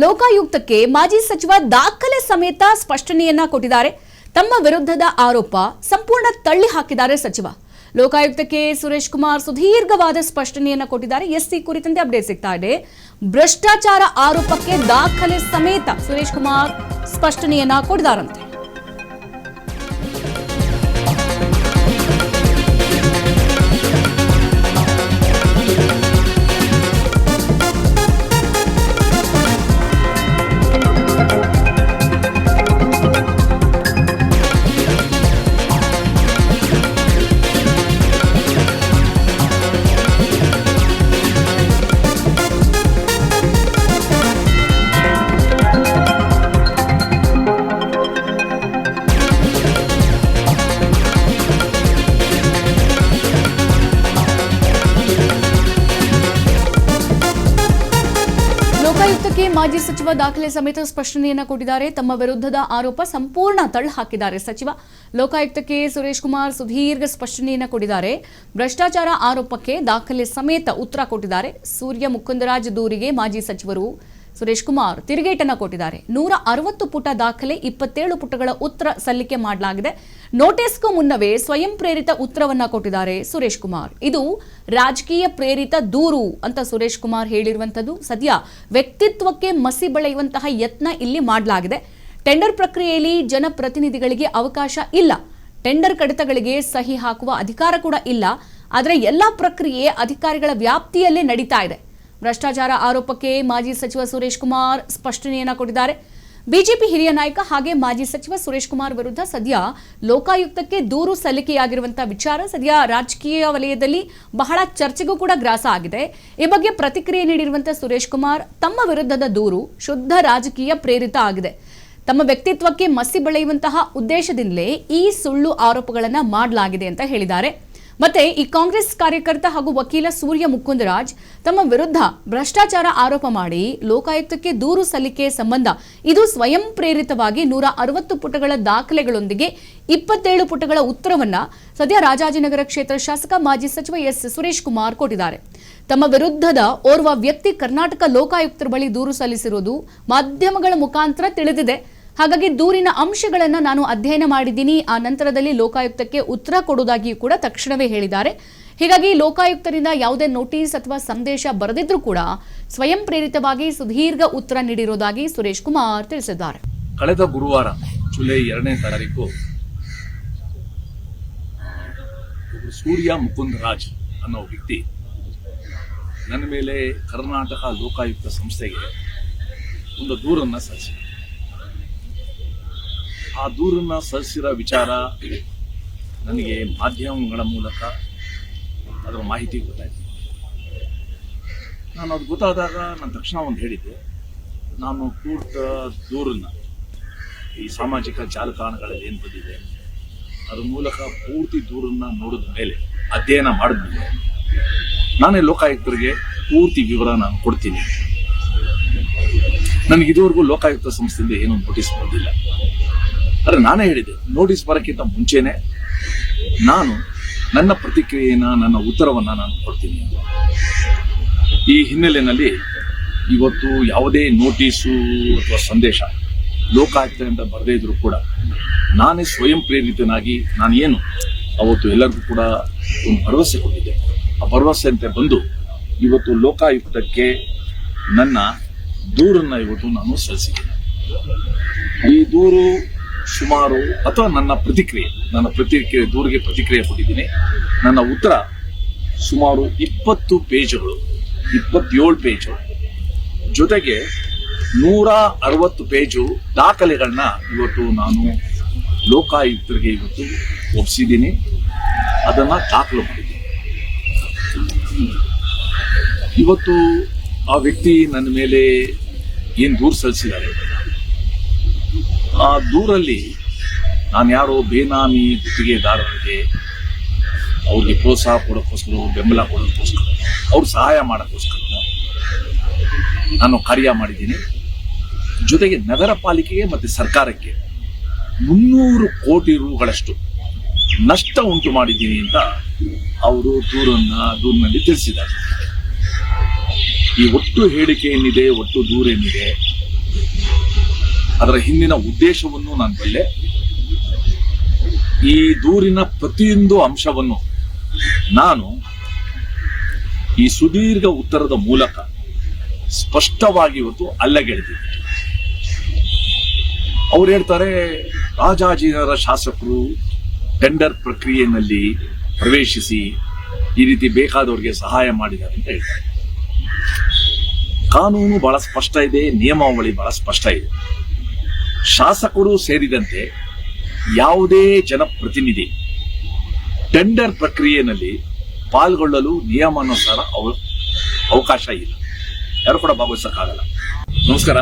ಲೋಕಾಯುಕ್ತಕ್ಕೆ ಮಾಜಿ ಸಚಿವ ದಾಖಲೆ ಸಮೇತ ಸ್ಪಷ್ಟನೆಯನ್ನ ಕೊಟ್ಟಿದ್ದಾರೆ. ತಮ್ಮ ವಿರುದ್ಧದ ಆರೋಪ ಸಂಪೂರ್ಣ ತಳ್ಳಿ ಹಾಕಿದ್ದಾರೆ ಸಚಿವ. ಲೋಕಾಯುಕ್ತಕ್ಕೆ ಸುರೇಶ್ ಕುಮಾರ್ ಸುದೀರ್ಘವಾದ ಸ್ಪಷ್ಟನೆಯನ್ನ ಕೊಟ್ಟಿದ್ದಾರೆ. ಎಸ್ಸಿ ಕುರಿತಂತೆ ಅಪ್ಡೇಟ್ ಸಿಗ್ತಾ ಇದೆ. ಭ್ರಷ್ಟಾಚಾರ ಆರೋಪಕ್ಕೆ ದಾಖಲೆ ಸಮೇತ ಸುರೇಶ್ ಕುಮಾರ್ ಸ್ಪಷ್ಟನೆಯನ್ನ ಕೊಟ್ಟಿದ್ದಾರಂತೆ. ಲೋಕಾಯುಕ್ತಕ್ಕೆ ಮಾಜಿ ಸಚಿವ ದಾಖಲೆ ಸಮೇತ ಸ್ಪಷ್ಟನೆಯನ್ನ ಕೊಟ್ಟಿದ್ದಾರೆ. ತಮ್ಮ ವಿರುದ್ಧದ ಆರೋಪ ಸಂಪೂರ್ಣ ತಳ್ಳಿ ಹಾಕಿದ್ದಾರೆ ಸಚಿವ. ಲೋಕಾಯುಕ್ತಕ್ಕೆ ಸುರೇಶ್ ಕುಮಾರ್ ಸುದೀರ್ಘ ಸ್ಪಷ್ಟನೆಯನ್ನ ಕೊಟ್ಟಿದ್ದಾರೆ. ಭ್ರಷ್ಟಾಚಾರ ಆರೋಪಕ್ಕೆ ದಾಖಲೆ ಸಮೇತ ಉತ್ತರ ಕೊಟ್ಟಿದ್ದಾರೆ. ಸೂರ್ಯ ಮುಕುಂದರಾಜ್ ದೂರಿಗೆ ಮಾಜಿ ಸಚಿವರು ಸುರೇಶ್ ಕುಮಾರ್ ತಿರುಗೇಟನ್ನ ಕೊಟ್ಟಿದ್ದಾರೆ. 160 ಪುಟ ದಾಖಲೆ, 27 ಪುಟಗಳ ಉತ್ತರ ಸಲ್ಲಿಕೆ ಮಾಡಲಾಗಿದೆ. ನೋಟಿಸ್ಗೂ ಮುನ್ನವೇ ಸ್ವಯಂ ಪ್ರೇರಿತ ಉತ್ತರವನ್ನ ಕೊಟ್ಟಿದ್ದಾರೆ ಸುರೇಶ್ ಕುಮಾರ್. ಇದು ರಾಜಕೀಯ ಪ್ರೇರಿತ ದೂರು ಅಂತ ಸುರೇಶ್ ಕುಮಾರ್ ಹೇಳಿರುವಂತದ್ದು. ಸದ್ಯ ವ್ಯಕ್ತಿತ್ವಕ್ಕೆ ಮಸಿ ಬಳಿಯುವಂತಹ ಯತ್ನ ಇಲ್ಲಿ ಮಾಡಲಾಗಿದೆ. ಟೆಂಡರ್ ಪ್ರಕ್ರಿಯೆಯಲ್ಲಿ ಜನಪ್ರತಿನಿಧಿಗಳಿಗೆ ಅವಕಾಶ ಇಲ್ಲ. ಟೆಂಡರ್ ಕಡತಗಳಿಗೆ ಸಹಿ ಹಾಕುವ ಅಧಿಕಾರ ಕೂಡ ಇಲ್ಲ. ಆದರೆ ಎಲ್ಲಾ ಪ್ರಕ್ರಿಯೆ ಅಧಿಕಾರಿಗಳ ವ್ಯಾಪ್ತಿಯಲ್ಲೇ ನಡೀತಾ ಇದೆ. ಭ್ರಷ್ಟಾಚಾರ ಆರೋಪಕ್ಕೆ ಮಾಜಿ ಸಚಿವ ಸುರೇಶ್ ಕುಮಾರ್ ಸ್ಪಷ್ಟನೆಯನ್ನ ಕೊಟ್ಟಿದ್ದಾರೆ. ಬಿಜೆಪಿ ಹಿರಿಯ ನಾಯಕ ಹಾಗೆ ಮಾಜಿ ಸಚಿವ ಸುರೇಶ್ ಕುಮಾರ್ ವಿರುದ್ಧ ಸದ್ಯ ಲೋಕಾಯುಕ್ತಕ್ಕೆ ದೂರು ಸಲ್ಲಿಕೆಯಾಗಿರುವಂತಹ ವಿಚಾರ ಸದ್ಯ ರಾಜಕೀಯ ವಲಯದಲ್ಲಿ ಬಹಳ ಚರ್ಚೆಗೂ ಕೂಡ ಗ್ರಾಸ ಆಗಿದೆ. ಈ ಬಗ್ಗೆ ಪ್ರತಿಕ್ರಿಯೆ ನೀಡಿರುವಂತಹ ಸುರೇಶ್ ಕುಮಾರ್ ತಮ್ಮ ವಿರುದ್ಧದ ದೂರು ಶುದ್ಧ ರಾಜಕೀಯ ಪ್ರೇರಿತ ಆಗಿದೆ. ತಮ್ಮ ವ್ಯಕ್ತಿತ್ವಕ್ಕೆ ಮಸಿ ಬಳಿಯುವಂತಹ ಉದ್ದೇಶದಿಂದಲೇ ಈ ಸುಳ್ಳು ಆರೋಪಗಳನ್ನ ಮಾಡಲಾಗಿದೆ ಅಂತ ಹೇಳಿದ್ದಾರೆ. ಮತ್ತೆ ಈ ಕಾಂಗ್ರೆಸ್ ಕಾರ್ಯಕರ್ತ ಹಾಗೂ ವಕೀಲ ಸೂರ್ಯ ಮುಕುಂದರಾಜ್ ತಮ್ಮ ವಿರುದ್ಧ ಭ್ರಷ್ಟಾಚಾರ ಆರೋಪ ಮಾಡಿ ಲೋಕಾಯುಕ್ತಕ್ಕೆ ದೂರು ಸಲ್ಲಿಕೆ ಸಂಬಂಧ ಇದು ಸ್ವಯಂ ಪ್ರೇರಿತವಾಗಿ 160 ಪುಟಗಳ ದಾಖಲೆಗಳೊಂದಿಗೆ 27 ಪುಟಗಳ ಉತ್ತರವನ್ನ ಸದ್ಯ ರಾಜಾಜಿನಗರ ಕ್ಷೇತ್ರ ಶಾಸಕ ಮಾಜಿ ಸಚಿವ ಎಸ್ ಸುರೇಶ್ ಕುಮಾರ್ ಕೊಟ್ಟಿದ್ದಾರೆ. ತಮ್ಮ ವಿರುದ್ಧದ ಓರ್ವ ವ್ಯಕ್ತಿ ಕರ್ನಾಟಕ ಲೋಕಾಯುಕ್ತರ ಬಳಿ ದೂರು ಸಲ್ಲಿಸಿರುವುದು ಮಾಧ್ಯಮಗಳ ಮುಖಾಂತರ ತಿಳಿದಿದೆ. ಹಾಗಾಗಿ ದೂರಿನ ಅಂಶಗಳನ್ನು ನಾನು ಅಧ್ಯಯನ ಮಾಡಿದ್ದೀನಿ. ಆ ನಂತರದಲ್ಲಿ ಲೋಕಾಯುಕ್ತಕ್ಕೆ ಉತ್ತರ ಕೊಡುವುದಾಗಿಯೂ ಕೂಡ ತಕ್ಷಣವೇ ಹೇಳಿದ್ದಾರೆ. ಹೀಗಾಗಿ ಲೋಕಾಯುಕ್ತರಿಂದ ಯಾವುದೇ ನೋಟಿಸ್ ಅಥವಾ ಸಂದೇಶ ಬರೆದಿದ್ರೂ ಕೂಡ ಸ್ವಯಂ ಪ್ರೇರಿತವಾಗಿ ಸುದೀರ್ಘ ಉತ್ತರ ನೀಡಿರುವುದಾಗಿ ಸುರೇಶ್ ಕುಮಾರ್ ತಿಳಿಸಿದ್ದಾರೆ. ಕಳೆದ ಗುರುವಾರ ಜುಲೈ 2ನೇ ತಾರೀಕು ಸೂರ್ಯ ಮುಕುಂದರಾಜ್ ಅನ್ನೋ ವ್ಯಕ್ತಿ ನನ್ನ ಮೇಲೆ ಕರ್ನಾಟಕ ಲೋಕಾಯುಕ್ತ ಸಂಸ್ಥೆಗೆ ಒಂದು ದೂರನ್ನ ಸಲ್ಲಿಸಿದರು. ಆ ದೂರನ್ನ ಸಲ್ಲಿಸಿರೋ ವಿಚಾರ ನನಗೆ ಮಾಧ್ಯಮಗಳ ಮೂಲಕ ಅದರ ಮಾಹಿತಿ ಗೊತ್ತಾಯಿತು. ನಾನು ಅದು ಗೊತ್ತಾದಾಗ ನಾನು ತಕ್ಷಣ ಒಂದು ಹೇಳಿದ್ದೆ, ನಾನು ಪೂರ್ತ ದೂರನ್ನ ಈ ಸಾಮಾಜಿಕ ಜಾಲತಾಣಗಳಲ್ಲಿ ಏನು ಬಂದಿದೆ ಅದ್ರ ಮೂಲಕ ಪೂರ್ತಿ ದೂರನ್ನ ನೋಡಿದ ಮೇಲೆ ಅಧ್ಯಯನ ಮಾಡಿದ್ಮೇಲೆ ನಾನೇ ಲೋಕಾಯುಕ್ತರಿಗೆ ಪೂರ್ತಿ ವಿವರ ನಾನು ಕೊಡ್ತೀನಿ. ನನಗೆ ಇದುವರೆಗೂ ಲೋಕಾಯುಕ್ತ ಸಂಸ್ಥೆಯಿಂದ ಏನೂ ನೋಟಿಸ್ ಬಂದಿಲ್ಲ. ಆದರೆ ನಾನೇ ಹೇಳಿದೆ, ನೋಟಿಸ್ ಬರೋಕ್ಕಿಂತ ಮುಂಚೆನೆ ನಾನು ನನ್ನ ಪ್ರತಿಕ್ರಿಯೆಯನ್ನು, ನನ್ನ ಉತ್ತರವನ್ನು ನಾನು ಕೊಡ್ತೀನಿ. ಈ ಹಿನ್ನೆಲೆಯಲ್ಲಿ ಇವತ್ತು ಯಾವುದೇ ನೋಟಿಸು ಅಥವಾ ಸಂದೇಶ ಲೋಕಾಯುಕ್ತದಿಂದ ಬರದೇ ಇದ್ರೂ ಕೂಡ ನಾನೇ ಸ್ವಯಂ ಪ್ರೇರಿತನಾಗಿ ನಾನು ಏನು ಅವತ್ತು ಎಲ್ಲರಿಗೂ ಕೂಡ ಒಂದು ಭರವಸೆ ಕೊಟ್ಟಿದ್ದೆ, ಆ ಭರವಸೆಯಂತೆ ಬಂದು ಇವತ್ತು ಲೋಕಾಯುಕ್ತಕ್ಕೆ ನನ್ನ ದೂರನ್ನು ಇವತ್ತು ನಾನು ಸಲ್ಲಿಸಿದ್ದೇನೆ. ಈ ದೂರು ಸುಮಾರು ಅಥವಾ ನನ್ನ ಪ್ರತಿಕ್ರಿಯೆ ದೂರಿಗೆ ಪ್ರತಿಕ್ರಿಯೆ ಕೊಟ್ಟಿದ್ದೀನಿ. ನನ್ನ ಉತ್ತರ ಸುಮಾರು 20 ಪೇಜುಗಳು, 27 ಪೇಜು ಜೊತೆಗೆ 160 ಪೇಜು ದಾಖಲೆಗಳನ್ನ ಇವತ್ತು ನಾನು ಲೋಕಾಯುಕ್ತರಿಗೆ ಇವತ್ತು ಒಪ್ಪಿಸಿದ್ದೀನಿ. ಅದನ್ನ ದಾಖಲು ಮಾಡಿದ್ದೀನಿ. ಇವತ್ತು ಆ ವ್ಯಕ್ತಿ ನನ್ನ ಮೇಲೆ ಏನು ದೂರು ಸಲ್ಲಿಸಿದ್ದಾರೆ, ಆ ದೂರಲ್ಲಿ ನಾನು ಯಾರೋ ಬೇನಾಮಿ ಗುತ್ತಿಗೆದಾರರಿಗೆ ಅವ್ರಿಗೆ ಪ್ರೋತ್ಸಾಹ ಕೊಡೋಕ್ಕೋಸ್ಕರ, ಬೆಂಬಲ ಕೊಡೋಕ್ಕೋಸ್ಕರ, ಅವ್ರು ಸಹಾಯ ಮಾಡೋಕ್ಕೋಸ್ಕರ ನಾನು ಕಾರ್ಯ ಮಾಡಿದ್ದೀನಿ. ಜೊತೆಗೆ ನಗರ ಪಾಲಿಕೆಗೆ ಮತ್ತು ಸರ್ಕಾರಕ್ಕೆ 300 ಕೋಟಿ ರೂಗಳಷ್ಟು ನಷ್ಟ ಉಂಟು ಮಾಡಿದ್ದೀನಿ ಅಂತ ಅವರು ದೂರಿನಲ್ಲಿ ತಿಳಿಸಿದ್ದಾರೆ. ಈ ಒಟ್ಟು ಹೇಳಿಕೆ ಏನಿದೆ, ಒಟ್ಟು ದೂರೇನಿದೆ, ಅದರ ಹಿಂದಿನ ಉದ್ದೇಶವನ್ನು ನಾನು ಬಲ್ಲೆ. ಈ ದೂರಿನ ಪ್ರತಿಯೊಂದು ಅಂಶವನ್ನು ನಾನು ಈ ಸುದೀರ್ಘ ಉತ್ತರದ ಮೂಲಕ ಸ್ಪಷ್ಟವಾಗಿ ಇವತ್ತು ಅಲ್ಲಗೆಳೆದಿದ್ದೆ. ಅವ್ರು ಹೇಳ್ತಾರೆ, ರಾಜಾಜಿನಗರ ಶಾಸಕರು ಟೆಂಡರ್ ಪ್ರಕ್ರಿಯೆಯಲ್ಲಿ ಪ್ರವೇಶಿಸಿ ಈ ರೀತಿ ಬೇಕಾದವರಿಗೆ ಸಹಾಯ ಮಾಡಿದ್ದಾರೆ ಅಂತ ಹೇಳ್ತಾರೆ. ಕಾನೂನು ಬಹಳ ಸ್ಪಷ್ಟ ಇದೆ, ನಿಯಮಾವಳಿ ಬಹಳ ಸ್ಪಷ್ಟ ಇದೆ. ಶಾಸಕರು ಸೇರಿದಂತೆ ಯಾವುದೇ ಜನಪ್ರತಿನಿಧಿ ಟೆಂಡರ್ ಪ್ರಕ್ರಿಯೆಯಲ್ಲಿ ಪಾಲ್ಗೊಳ್ಳಲು ನಿಯಮಾನುಸಾರ ಅವಕಾಶ ಇಲ್ಲ. ಯಾರು ಕೂಡ ಭಾಗವಹಿಸಕ್ಕಾಗಲ್ಲ. ನಮಸ್ಕಾರ.